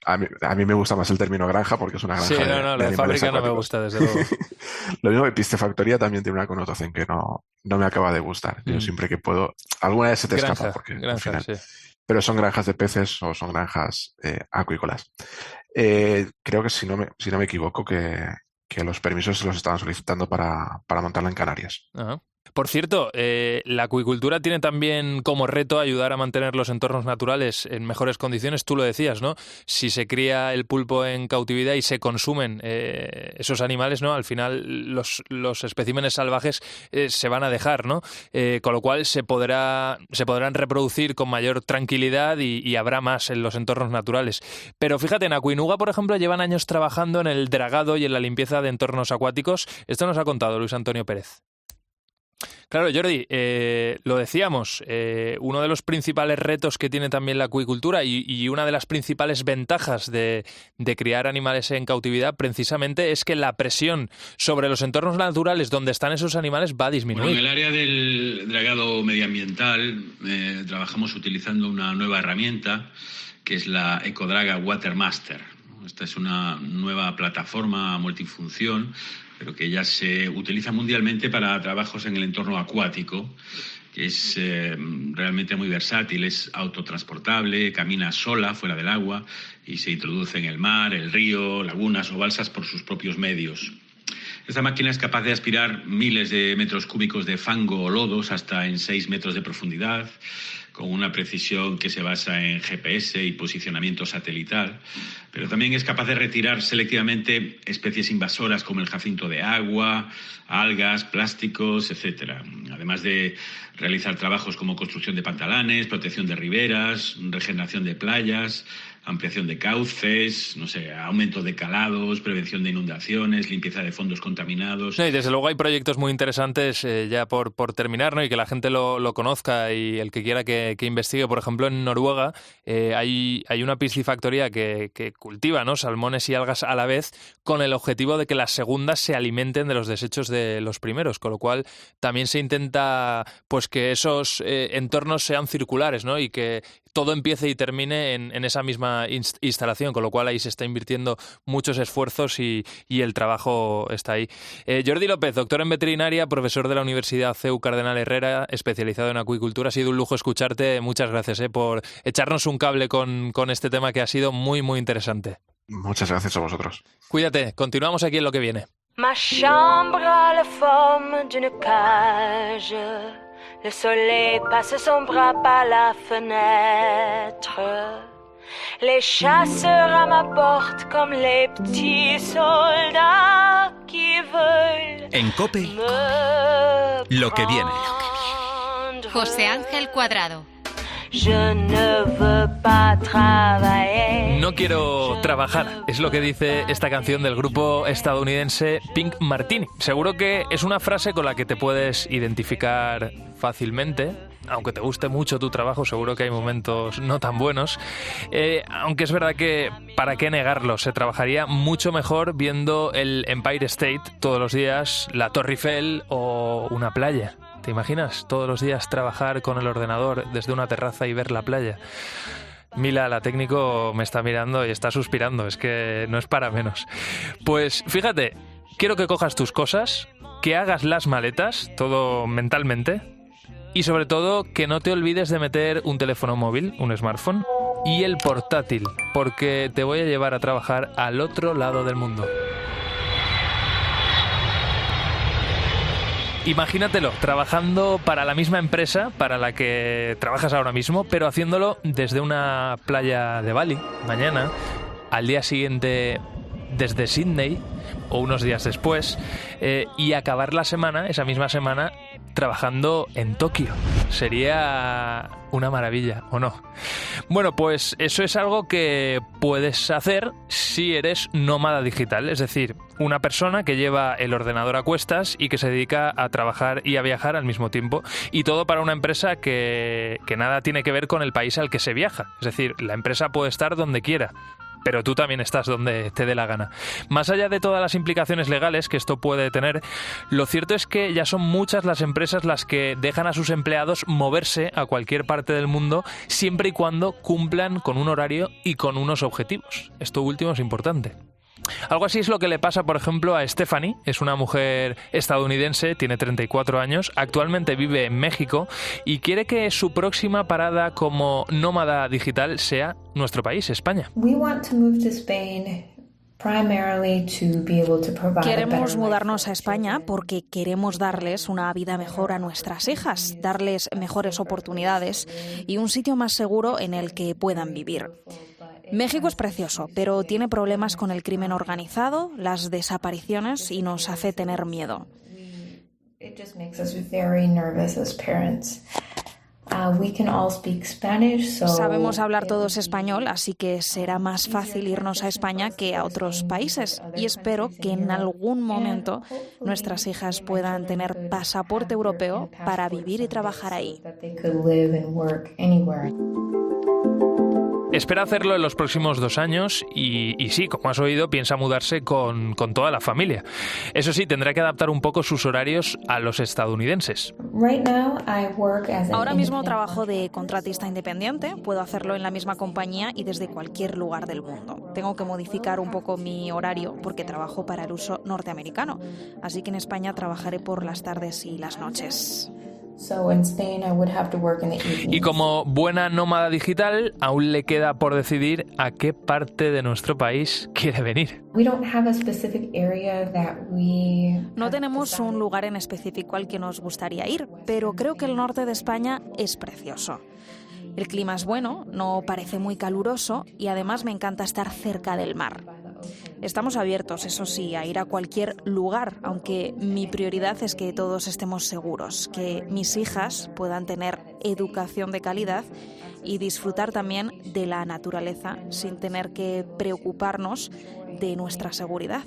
A mí me gusta más el término granja porque es una granja la de fábrica acuáticos. No me gusta, desde luego. Lo mismo que piscifactoría también tiene una connotación que no me acaba de gustar. Yo siempre que puedo... Alguna vez se te escapa porque al final... Sí. Pero son granjas de peces o son granjas acuícolas. Creo que si no me equivoco que los permisos se los estaban solicitando para montarla en Canarias. Ajá. Por cierto, la acuicultura tiene también como reto ayudar a mantener los entornos naturales en mejores condiciones. Tú lo decías, ¿no? Si se cría el pulpo en cautividad y se consumen esos animales, ¿no? Al final los especímenes salvajes se van a dejar, ¿no? Con lo cual se podrán reproducir con mayor tranquilidad y habrá más en los entornos naturales. Pero fíjate, en Aquinuga, por ejemplo, llevan años trabajando en el dragado y en la limpieza de entornos acuáticos. Esto nos ha contado Luis Antonio Pérez. Claro, Jordi, lo decíamos, uno de los principales retos que tiene también la acuicultura y una de las principales ventajas de criar animales en cautividad precisamente es que la presión sobre los entornos naturales donde están esos animales va a disminuir. Bueno, en el área del dragado medioambiental trabajamos utilizando una nueva herramienta que es la Ecodraga Watermaster. Esta es una nueva plataforma multifunción, pero que ya se utiliza mundialmente para trabajos en el entorno acuático, que es realmente muy versátil, es autotransportable, camina sola fuera del agua y se introduce en el mar, el río, lagunas o balsas por sus propios medios. Esta máquina es capaz de aspirar miles de metros cúbicos de fango o lodos hasta en 6 metros de profundidad, con una precisión que se basa en GPS y posicionamiento satelital, pero también es capaz de retirar selectivamente especies invasoras como el jacinto de agua, algas, plásticos, etc. Además de realizar trabajos como construcción de pantalanes, protección de riberas, regeneración de playas, ampliación de cauces, aumento de calados, prevención de inundaciones, limpieza de fondos contaminados. Sí, desde luego hay proyectos muy interesantes ya por terminar, ¿no? Y que la gente lo conozca y el que quiera que investigue. Por ejemplo, en Noruega hay una piscifactoría que cultiva, ¿no?, salmones y algas a la vez con el objetivo de que las segundas se alimenten de los desechos de los primeros, con lo cual también se intenta pues que esos entornos sean circulares, ¿no? Y que todo empiece y termine en esa misma instalación, con lo cual ahí se está invirtiendo muchos esfuerzos y el trabajo está ahí. Jordi López, doctor en veterinaria, profesor de la Universidad CEU Cardenal Herrera, especializado en acuicultura. Ha sido un lujo escucharte. Muchas gracias por echarnos un cable con este tema que ha sido muy, muy interesante. Muchas gracias a vosotros. Cuídate, continuamos aquí en Lo que viene. Ma chambre a la forme d'une cage. Le soleil passe son bras par la fenêtre. Les chasseurs à ma porte comme les petits soldats qui veulent. En COPE, Lo que viene. José Ángel Cuadrado. No quiero trabajar, es lo que dice esta canción del grupo estadounidense Pink Martini. Seguro que es una frase con la que te puedes identificar fácilmente. Aunque te guste mucho tu trabajo, seguro que hay momentos no tan buenos. Aunque es verdad que, ¿para qué negarlo? Se trabajaría mucho mejor viendo el Empire State todos los días, la Torre Eiffel o una playa. ¿Te imaginas todos los días trabajar con el ordenador desde una terraza y ver la playa? Mila, la técnico, me está mirando y está suspirando, es que no es para menos. Pues fíjate, quiero que cojas tus cosas, que hagas las maletas, todo mentalmente, y sobre todo que no te olvides de meter un teléfono móvil, un smartphone, y el portátil, porque te voy a llevar a trabajar al otro lado del mundo. Imagínatelo, trabajando para la misma empresa para la que trabajas ahora mismo, pero haciéndolo desde una playa de Bali, mañana, al día siguiente desde Sydney, o unos días después, y acabar la semana, esa misma semana, trabajando en Tokio. Sería una maravilla, ¿o no? Bueno, pues eso es algo que puedes hacer si eres nómada digital, es decir, una persona que lleva el ordenador a cuestas y que se dedica a trabajar y a viajar al mismo tiempo, y todo para una empresa que nada tiene que ver con el país al que se viaja, es decir, la empresa puede estar donde quiera, pero tú también estás donde te dé la gana. Más allá de todas las implicaciones legales que esto puede tener, lo cierto es que ya son muchas las empresas las que dejan a sus empleados moverse a cualquier parte del mundo siempre y cuando cumplan con un horario y con unos objetivos. Esto último es importante. Algo así es lo que le pasa, por ejemplo, a Stephanie. Es una mujer estadounidense, tiene 34 años, actualmente vive en México y quiere que su próxima parada como nómada digital sea nuestro país, España. Queremos mudarnos a España porque queremos darles una vida mejor a nuestras hijas, darles mejores oportunidades y un sitio más seguro en el que puedan vivir. México es precioso, pero tiene problemas con el crimen organizado, las desapariciones y nos hace tener miedo. Sabemos hablar todos español, así que será más fácil irnos a España que a otros países. Y espero que en algún momento nuestras hijas puedan tener pasaporte europeo para vivir y trabajar ahí. Espera hacerlo en los próximos 2 años y sí, como has oído, piensa mudarse con toda la familia. Eso sí, tendrá que adaptar un poco sus horarios a los estadounidenses. Ahora mismo trabajo de contratista independiente, puedo hacerlo en la misma compañía y desde cualquier lugar del mundo. Tengo que modificar un poco mi horario porque trabajo para el uso norteamericano, así que en España trabajaré por las tardes y las noches. Y como buena nómada digital, aún le queda por decidir a qué parte de nuestro país quiere venir. No tenemos un lugar en específico al que nos gustaría ir, pero creo que el norte de España es precioso. El clima es bueno, no parece muy caluroso y además me encanta estar cerca del mar. Estamos abiertos, eso sí, a ir a cualquier lugar, aunque mi prioridad es que todos estemos seguros, que mis hijas puedan tener educación de calidad y disfrutar también de la naturaleza sin tener que preocuparnos de nuestra seguridad.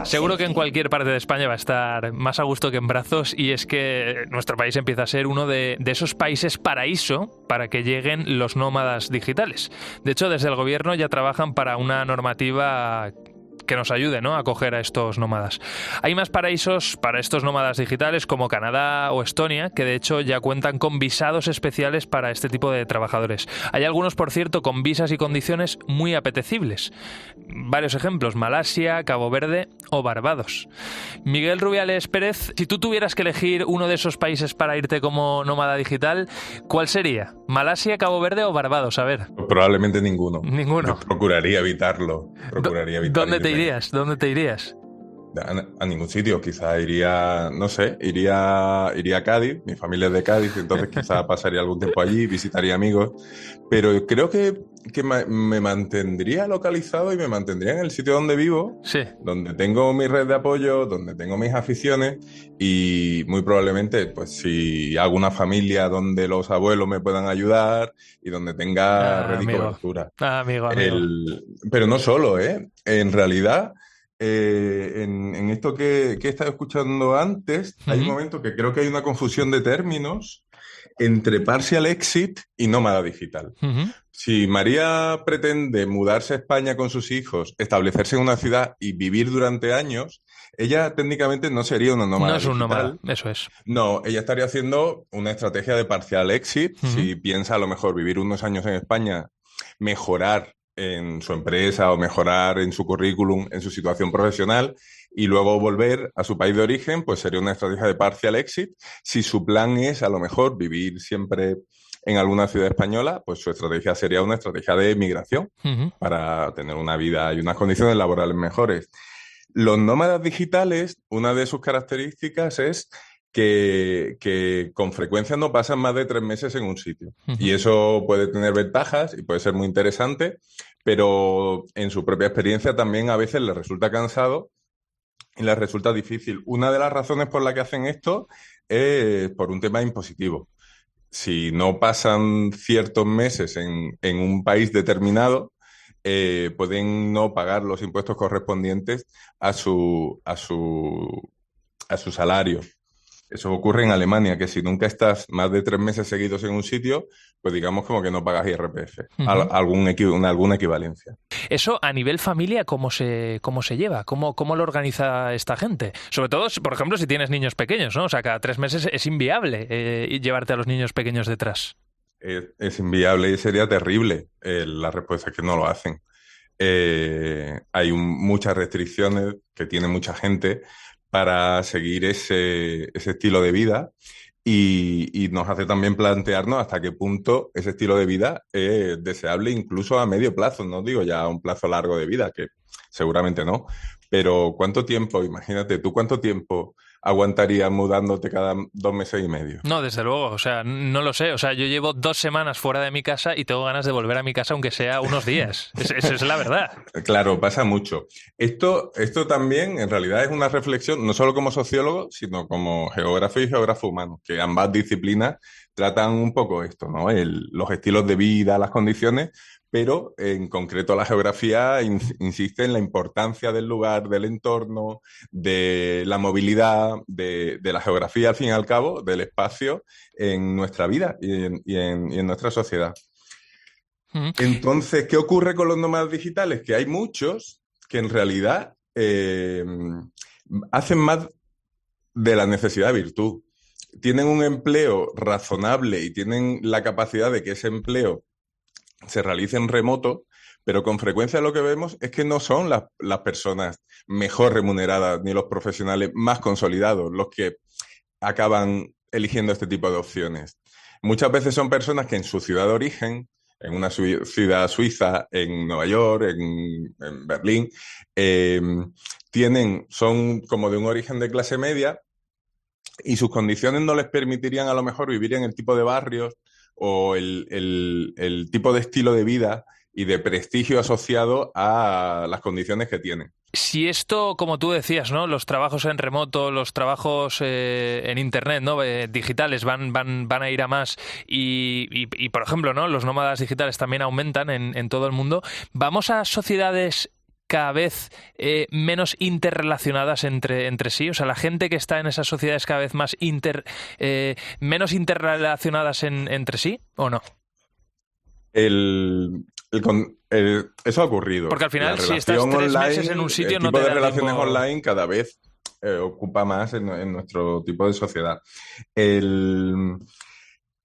Seguro que en cualquier parte de España va a estar más a gusto que en brazos, y es que nuestro país empieza a ser uno de esos países paraíso para que lleguen los nómadas digitales. De hecho, desde el gobierno ya trabajan para una normativa que nos ayude, ¿no?, a acoger a estos nómadas. Hay más paraísos para estos nómadas digitales como Canadá o Estonia, que de hecho ya cuentan con visados especiales para este tipo de trabajadores. Hay algunos, por cierto, con visas y condiciones muy apetecibles. Varios ejemplos: Malasia, Cabo Verde o Barbados. Miguel Rubiales Pérez, si tú tuvieras que elegir uno de esos países para irte como nómada digital, ¿cuál sería? ¿Malasia, Cabo Verde o Barbados? A ver. Probablemente ninguno. Ninguno. Procuraría evitarlo. ¿Dónde te irías? ¿Dónde te irías? A ningún sitio. Quizá iría, no sé, iría a Cádiz. Mi familia es de Cádiz, entonces quizá pasaría algún tiempo allí, visitaría amigos. Pero creo que me mantendría localizado y me mantendría en el sitio donde vivo, sí, donde tengo mi red de apoyo, donde tengo mis aficiones, y muy probablemente, pues si hago una familia donde los abuelos me puedan ayudar y donde tenga red y cobertura. Amigo. Pero no solo, En realidad, en esto que he estado escuchando antes, hay un momento que creo que hay una confusión de términos, entre partial exit y nómada digital. Si María pretende mudarse a España con sus hijos, establecerse en una ciudad y vivir durante años, ella técnicamente no sería una nómada digital. No es un nómada, eso es. No, ella estaría haciendo una estrategia de parcial exit. Si piensa a lo mejor vivir unos años en España, mejorar en su empresa o mejorar en su currículum, en su situación profesional y luego volver a su país de origen, pues sería una estrategia de partial exit. Si su plan es a lo mejor vivir siempre en alguna ciudad española, pues su estrategia sería una estrategia de migración para tener una vida y unas condiciones laborales mejores. Los nómadas digitales, una de sus características es que con frecuencia no pasan más de 3 meses en un sitio. Y eso puede tener ventajas y puede ser muy interesante, pero en su propia experiencia también a veces les resulta cansado y les resulta difícil. Una de las razones por las que hacen esto es por un tema impositivo. Si no pasan ciertos meses en un país determinado, pueden no pagar los impuestos correspondientes a su salario. Eso ocurre en Alemania, que si nunca estás más de 3 meses seguidos en un sitio, pues digamos como que no pagas IRPF, alguna equivalencia. Eso a nivel familia, ¿cómo se lleva? ¿Cómo lo organiza esta gente? Sobre todo, por ejemplo, si tienes niños pequeños, ¿no? O sea, cada 3 meses es inviable llevarte a los niños pequeños detrás. Es inviable y sería terrible. La respuesta es que no lo hacen. Hay muchas restricciones que tiene mucha gente para seguir ese estilo de vida y nos hace también plantearnos hasta qué punto ese estilo de vida es deseable incluso a medio plazo, no digo ya a un plazo largo de vida, que seguramente no, pero ¿cuánto tiempo? Imagínate, ¿tú cuánto tiempo aguantarías mudándote cada 2 meses y medio? No, desde luego, o sea, no lo sé. O sea, yo llevo 2 semanas fuera de mi casa y tengo ganas de volver a mi casa aunque sea unos días. Esa es la verdad. Claro, pasa mucho. Esto también, en realidad, es una reflexión, no solo como sociólogo, sino como geógrafo y geógrafo humano, que ambas disciplinas tratan un poco esto, ¿no? Los estilos de vida, las condiciones, pero en concreto la geografía insiste en la importancia del lugar, del entorno, de la movilidad, de la geografía, al fin y al cabo, del espacio en nuestra vida y en nuestra sociedad. Entonces, ¿qué ocurre con los nómadas digitales? Que hay muchos que en realidad hacen más de la necesidad virtud. Tienen un empleo razonable y tienen la capacidad de que ese empleo se realice en remoto, pero con frecuencia lo que vemos es que no son las personas mejor remuneradas ni los profesionales más consolidados los que acaban eligiendo este tipo de opciones. Muchas veces son personas que en su ciudad de origen, en una ciudad suiza, en Nueva York, en Berlín, son como de un origen de clase media y sus condiciones no les permitirían a lo mejor vivir en el tipo de barrios o el tipo de estilo de vida y de prestigio asociado a las condiciones que tienen. Si esto, como tú decías, ¿no? Los trabajos en remoto, los trabajos en internet, ¿no? Digitales van a ir a más y por ejemplo, ¿no? Los nómadas digitales también aumentan en todo el mundo. Vamos a sociedades cada vez menos interrelacionadas entre sí, o sea, la gente que está en esas sociedades cada vez más menos interrelacionadas entre sí, ¿o no? Eso ha ocurrido. Porque al final, si estás 3 meses en un sitio, no te da tiempo. El tipo de relaciones tiempo... online cada vez ocupa más en nuestro tipo de sociedad.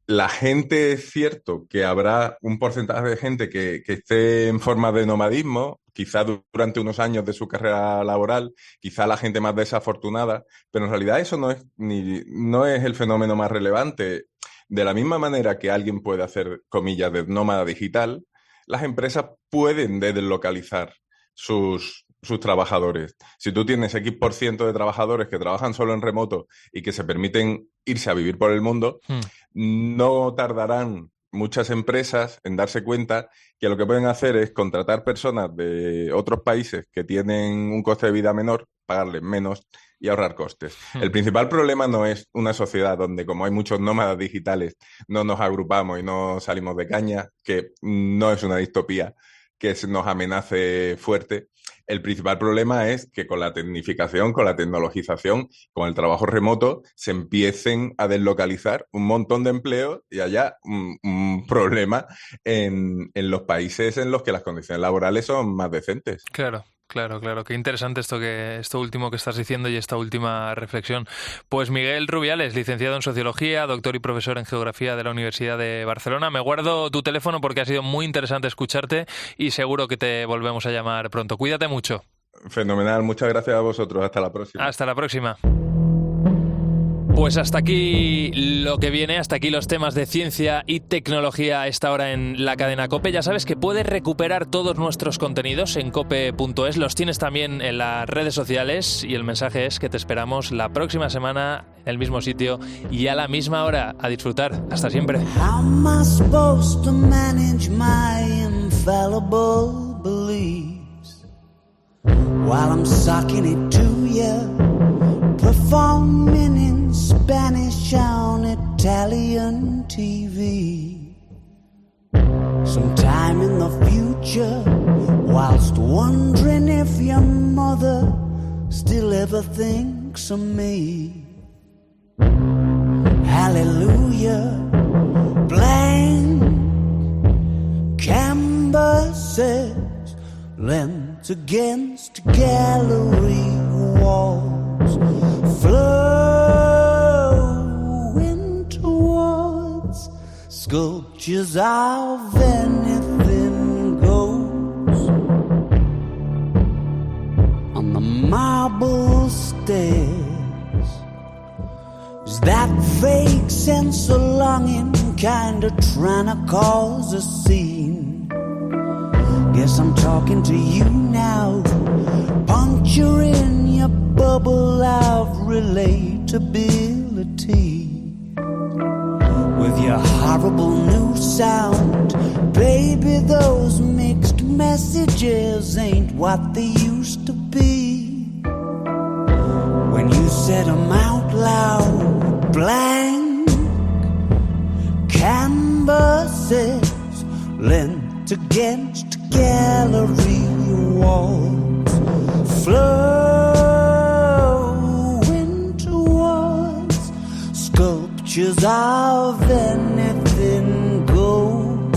La gente, es cierto que habrá un porcentaje de gente que esté en forma de nomadismo, quizá durante unos años de su carrera laboral, quizá la gente más desafortunada, pero en realidad eso no es el fenómeno más relevante. De la misma manera que alguien puede hacer, comillas, de nómada digital, las empresas pueden deslocalizar sus trabajadores. Si tú tienes X% de trabajadores que trabajan solo en remoto y que se permiten irse a vivir por el mundo, no tardarán muchas empresas en darse cuenta que lo que pueden hacer es contratar personas de otros países que tienen un coste de vida menor, pagarles menos y ahorrar costes. El principal problema no es una sociedad donde, como hay muchos nómadas digitales, no nos agrupamos y no salimos de caña, que no es una distopía que nos amenace fuerte. El principal problema es que con la tecnificación, con la tecnologización, con el trabajo remoto, se empiecen a deslocalizar un montón de empleos y haya un problema en los países en los que las condiciones laborales son más decentes. Claro. Qué interesante esto último que estás diciendo y esta última reflexión. Pues Miguel Rubiales, licenciado en Sociología, doctor y profesor en Geografía de la Universidad de Barcelona. Me guardo tu teléfono porque ha sido muy interesante escucharte y seguro que te volvemos a llamar pronto. Cuídate mucho. Fenomenal, muchas gracias a vosotros. Hasta la próxima. Hasta la próxima. Pues hasta aquí lo que viene, hasta aquí los temas de ciencia y tecnología a esta hora en la cadena COPE. Ya sabes que puedes recuperar todos nuestros contenidos en cope.es, los tienes también en las redes sociales y el mensaje es que te esperamos la próxima semana en el mismo sitio y a la misma hora. A disfrutar. Hasta siempre. How am I supposed to manage my infallible beliefs while I'm sucking it to you, performing in Spanish on Italian TV. Sometime in the future, whilst wondering if your mother still ever thinks of me. Hallelujah, blank canvases lent against gallery walls, flowing towards sculptures of anything goes on the marble stairs. Is that vague sense of longing kinda trying to cause a scene? Guess I'm talking to you now, puncturing your bubble of relatability with your horrible new sound. Baby, those mixed messages ain't what they used to be. When you said them out loud, blank canvases lent against gallery walls, flowing towards sculptures of anything goes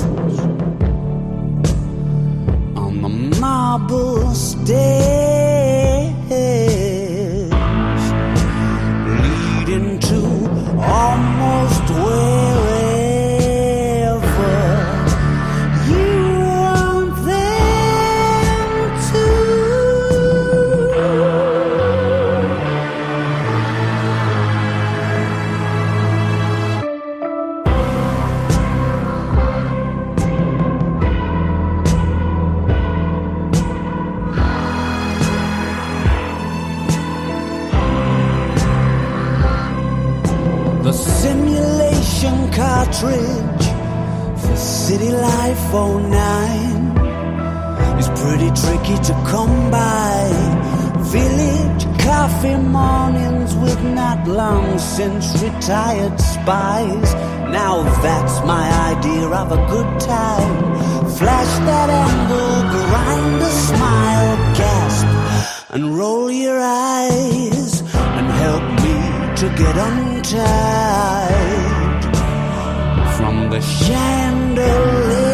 on the marble stairs leading to almost wherever you want them to. The simulation cartridge for City Life 09 is pretty tricky to come by. Village coffee mornings with not long since retired spies. Now that's my idea of a good time. Flash that angle, grind a smile, gasp and roll your eyes and help me to get untied from the chandelier.